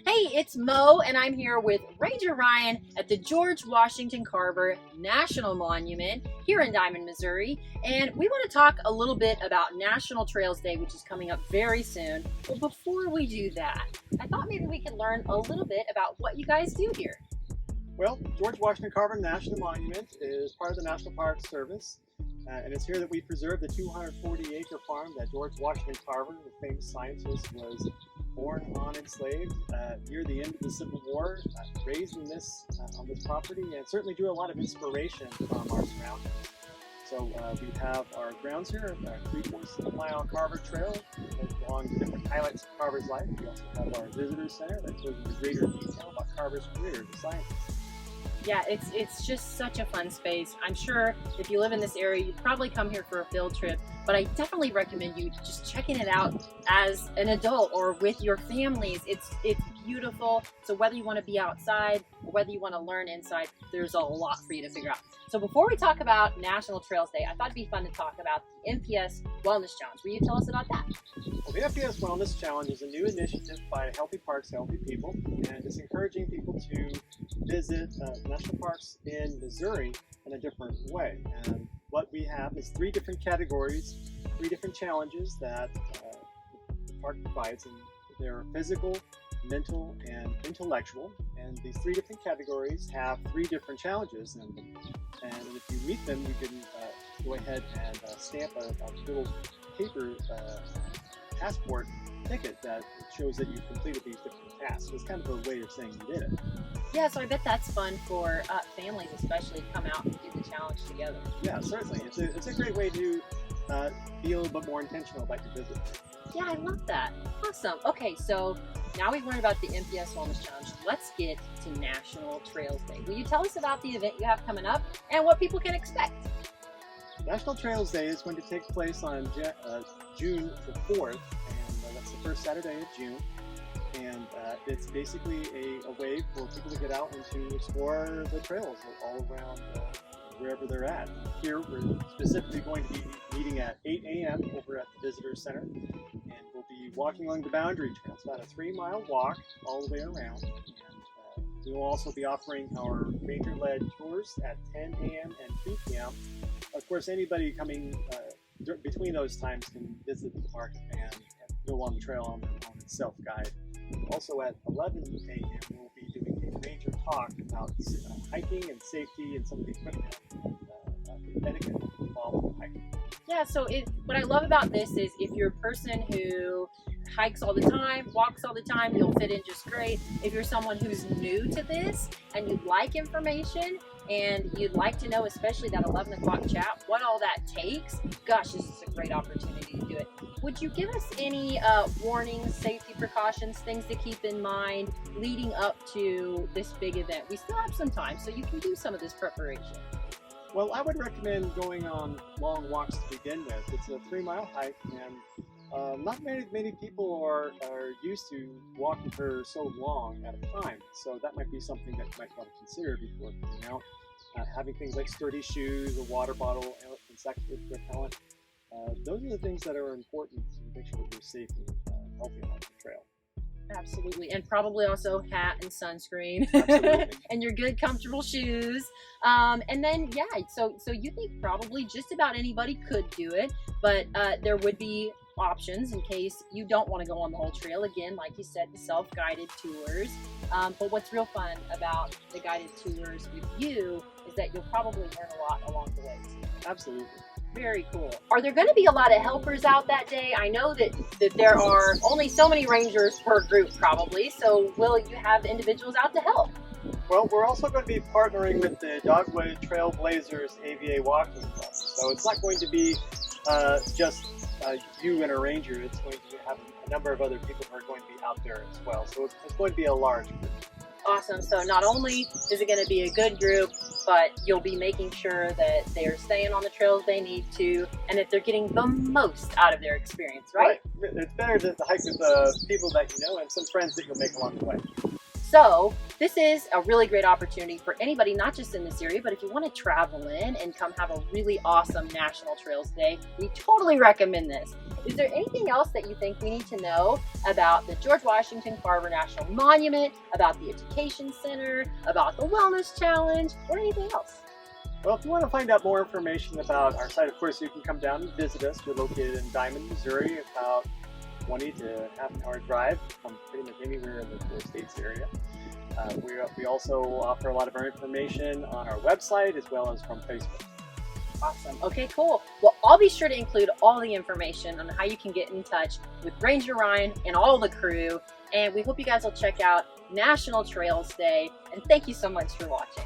Hey, it's Mo, and I'm here with Ranger Ryan at the George Washington Carver National Monument here in Diamond, Missouri. And we want to talk a little bit about National Trails Day, which is coming up very soon. But before we do that, I thought maybe we could learn a little bit about what you guys do here. Well, George Washington Carver National Monument is part of the National Park Service. And it's here that we preserve the 240-acre farm that George Washington Carver, the famous scientist, was born on, enslaved near the end of the Civil War, raised in this on this property, and certainly drew a lot of inspiration from our surroundings. So we have our grounds here, a 3/4 mile Carver Trail along the different highlights of Carver's life. We also have our visitor center that goes into greater detail about Carver's career as a scientist. Yeah, it's just such a fun space. I'm sure if you live in this area, you'd probably come here for a field trip, but I definitely recommend you just checking it out as an adult or with your families. It's beautiful. So whether you want to be outside or whether you want to learn inside, there's a lot for you to figure out. So before we talk about National Trails Day, I thought it'd be fun to talk about the FPS Wellness Challenge. Will you tell us about that? Well, the FPS Wellness Challenge is a new initiative by Healthy Parks, Healthy People, and it's encouraging people to visit national parks in Missouri in a different way. And what we have is 3 different categories, 3 different challenges that the park provides, and they're physical, mental, and intellectual. And these 3 different categories have 3 different challenges in them. And if you meet them, you can go ahead and stamp a little paper passport ticket that shows that you've completed these different tasks. So it's kind of a way of saying you did it. Yeah, so I bet that's fun for families especially to come out and do the challenge together. Yeah, certainly. It's a great way to be a little bit more intentional about your visit. Yeah, I love that. Awesome. Okay, so now we've learned about the FPS Wellness Challenge. Let's get to National Trails Day. Will you tell us about the event you have coming up and what people can expect? National Trails Day is going to take place on June the 4th, and that's the first Saturday of June. And it's basically a way for people to get out and to explore the trails all around wherever they're at. Here we're specifically going to be meeting at 8 a.m. over at the Visitor Center, and we'll be walking along the boundary trail. It's about a 3-mile walk all the way around. And we will also be offering our ranger-led tours at 10 a.m. and 3 p.m. Of course, anybody coming between those times can visit the park and go on the trail on their own and self-guide. Also at 11 a.m. we'll be doing a ranger talk about hiking and safety and some of the equipment etiquette involved with hiking. Yeah, so what I love about this is if you're a person who hikes all the time, walks all the time, you'll fit in just great. If you're someone who's new to this and you'd like information and you'd like to know, especially that 11 o'clock chat, what all that takes, gosh, this is a great opportunity to do it. Would you give us any warnings, safety precautions, things to keep in mind leading up to this big event? We still have some time, so you can do some of this preparation. Well, I would recommend going on long walks to begin with. It's a 3-mile hike, and not many people are used to walking for so long at a time. So that might be something that you might want to consider before getting out. Having things like sturdy shoes, a water bottle, insecticide repellent. Those are the things that are important to make sure that you're safe and healthy on the trail. Absolutely, and probably also hat and sunscreen. Absolutely. And your good comfortable shoes. And then yeah, so you think probably just about anybody could do it, but there would be options in case you don't want to go on the whole trail. Again, like you said, the self-guided tours. But what's real fun about the guided tours with you is that you'll probably learn a lot along the way. Absolutely. Very cool. Are there going to be a lot of helpers out that day? I know that there are only so many rangers per group probably, so will you have individuals out to help? Well, we're also going to be partnering with the Dogwood Trailblazers AVA Walking Club. So it's not going to be just you and a ranger. It's going to have a number of other people who are going to be out there as well. So it's going to be a large group. Awesome. So not only is it going to be a good group, but you'll be making sure that they're staying on the trails they need to, and that they're getting the most out of their experience, right? Right. It's better to hike with people that you know and some friends that you'll make along the way. So this is a really great opportunity for anybody, not just in this area, but if you want to travel in and come have a really awesome National Trails Day, we totally recommend this. Is there anything else that you think we need to know about the George Washington Carver National Monument, about the Education Center, about the Wellness Challenge, or anything else? Well, if you want to find out more information about our site, of course, you can come down and visit us. We're located in Diamond, Missouri, about 20 to half an hour drive from pretty much anywhere in the 4 states area. We also offer a lot of our information on our website as well as from Facebook. Awesome. Okay, cool. Well, I'll be sure to include all the information on how you can get in touch with Ranger Ryan and all the crew. And we hope you guys will check out National Trails Day. And thank you so much for watching.